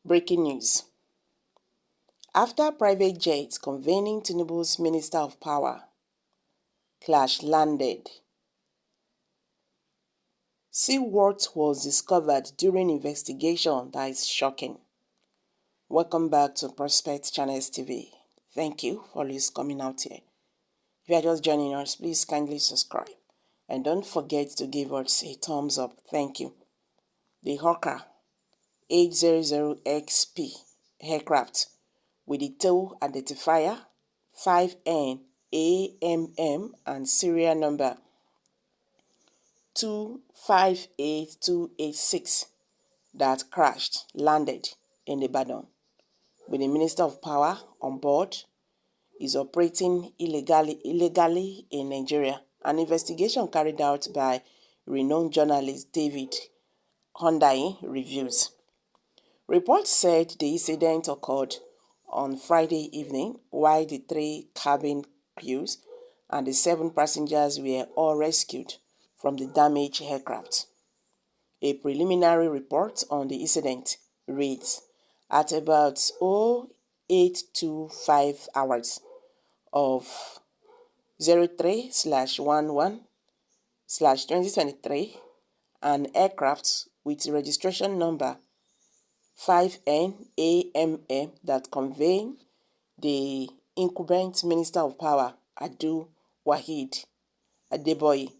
Breaking news. After private jets convening Tinubu's Minister of Power crash landed, see what was discovered during investigation that is shocking. Welcome back to Prospect Channels TV. Thank you for always coming out here. If you are just joining us, please kindly subscribe. And don't forget to give us a thumbs up. Thank you. The Hawker 800XP aircraft with the tail identifier 5N-AMM and serial number 258286 that crashed landed in Ibadan with the Minister of Power on board is operating illegally in Nigeria. An investigation carried out by renowned journalist David Conveying reviews. Reports said the incident occurred on Friday evening while the 3 cabin crews and the 7 passengers were all rescued from the damaged aircraft. A preliminary report on the incident reads, at about 0825 hours of 03/11/2023, an aircraft with registration number 5N-AMM that conveying the incumbent Minister of Power, Abdul Wahid Adeboye,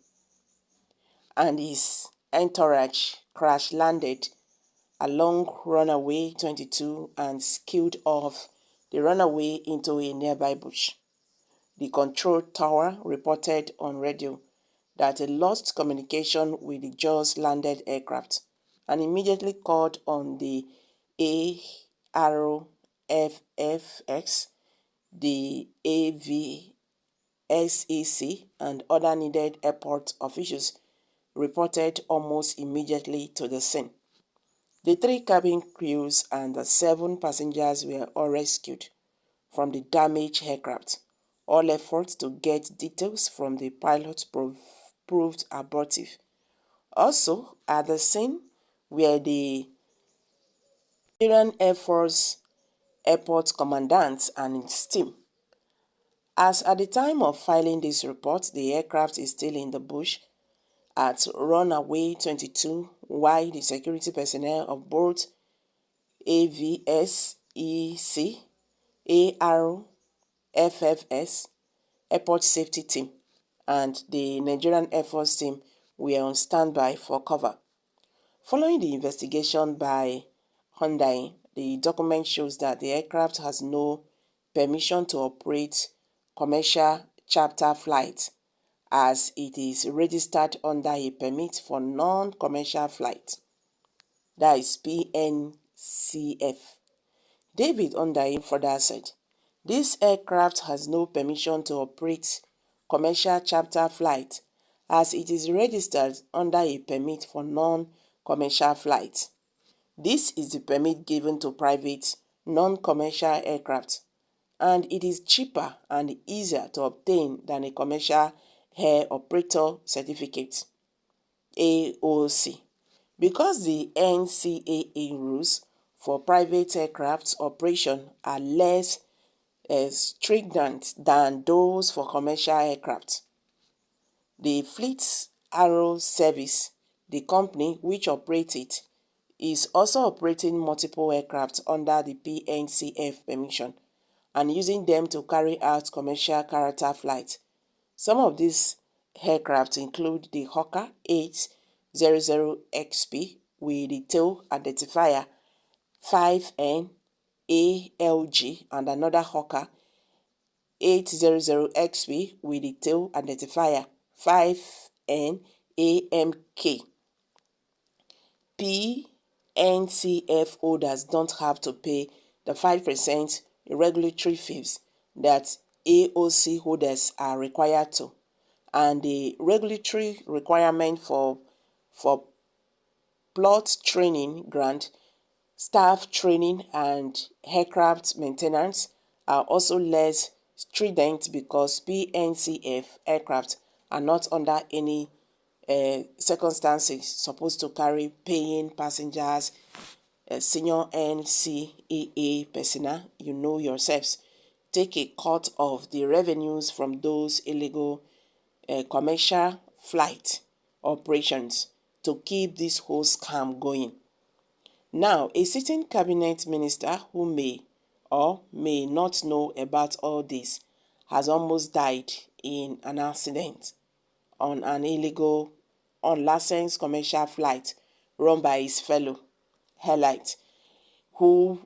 and his entourage crash-landed along runway 22 and skewed off the runway into a nearby bush. The control tower reported on radio that it lost communication with the just landed aircraft and immediately called on the ARFFX, the AVSEC, and other needed airport officials reported almost immediately to the scene. The 3 cabin crews and the 7 passengers were all rescued from the damaged aircraft. All efforts to get details from the pilot proved abortive. Also, at the scene were the Nigerian Air Force airport commandant and his team. As at the time of filing this report, the aircraft is still in the bush at runway 22, while the security personnel of both AVSEC, ARFFS, Airport Safety Team, and the Nigerian Air Force team were on standby for cover. Following the investigation by Hyundai, the document shows that the aircraft has no permission to operate commercial charter flights as it is registered under a permit for non-commercial flights, that is PNCF. David Hyundai further said, this aircraft has no permission to operate commercial charter flights as it is registered under a permit for non-commercial flights. This is the permit given to private non-commercial aircraft, and it is cheaper and easier to obtain than a commercial air operator certificate, AOC, because the NCAA rules for private aircraft operation are less stringent than those for commercial aircraft. The Fleet Aero Service, the company which operates it, is also operating multiple aircraft under the PNCF permission and using them to carry out commercial charter flights. Some of these aircraft include the Hawker 800XP with the tail identifier 5N-ALG and another Hawker 800XP with the tail identifier 5N-AMK. PNCF holders don't have to pay the 5% regulatory fees that AOC holders are required to, and the regulatory requirement for plot training grant, staff training, and aircraft maintenance are also less stringent because PNCF aircraft are not under any circumstances supposed to carry paying passengers senior NCAA personnel, you know yourselves, take a cut of the revenues from those illegal commercial flight operations to keep this whole scam going. Now, a sitting cabinet minister who may or may not know about all this has almost died in an accident on an illegal, unlicensed commercial flight run by his fellow Helite, who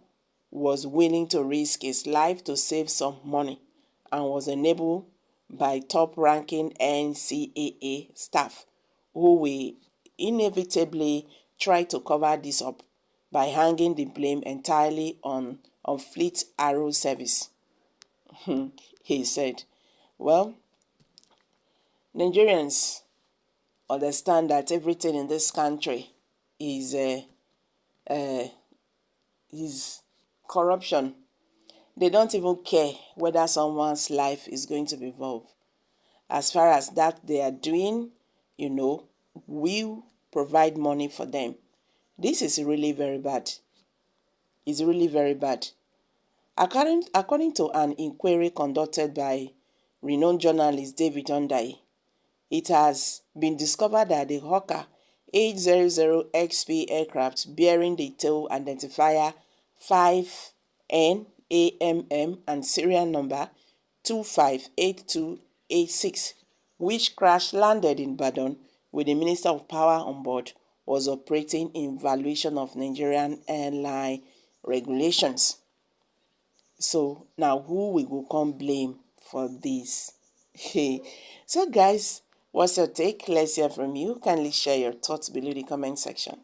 was willing to risk his life to save some money and was enabled by top-ranking NCAA staff who will inevitably try to cover this up by hanging the blame entirely on Fleet Arrow Service. He said, well, Nigerians understand that everything in this country is corruption. They don't even care whether someone's life is going to be involved. As far as that they are doing, we provide money for them. This is really very bad. It's really very bad. According to an inquiry conducted by renowned journalist David Ondai, it has been discovered that the Hawker 800XP aircraft bearing the tail identifier 5NAMM and serial number 258286, which crash-landed in Badon with the Minister of Power on board, was operating in violation of Nigerian airline regulations. So now who will go come blame for this? So guys, what's your take? Let's hear from you. Kindly share your thoughts below the comment section.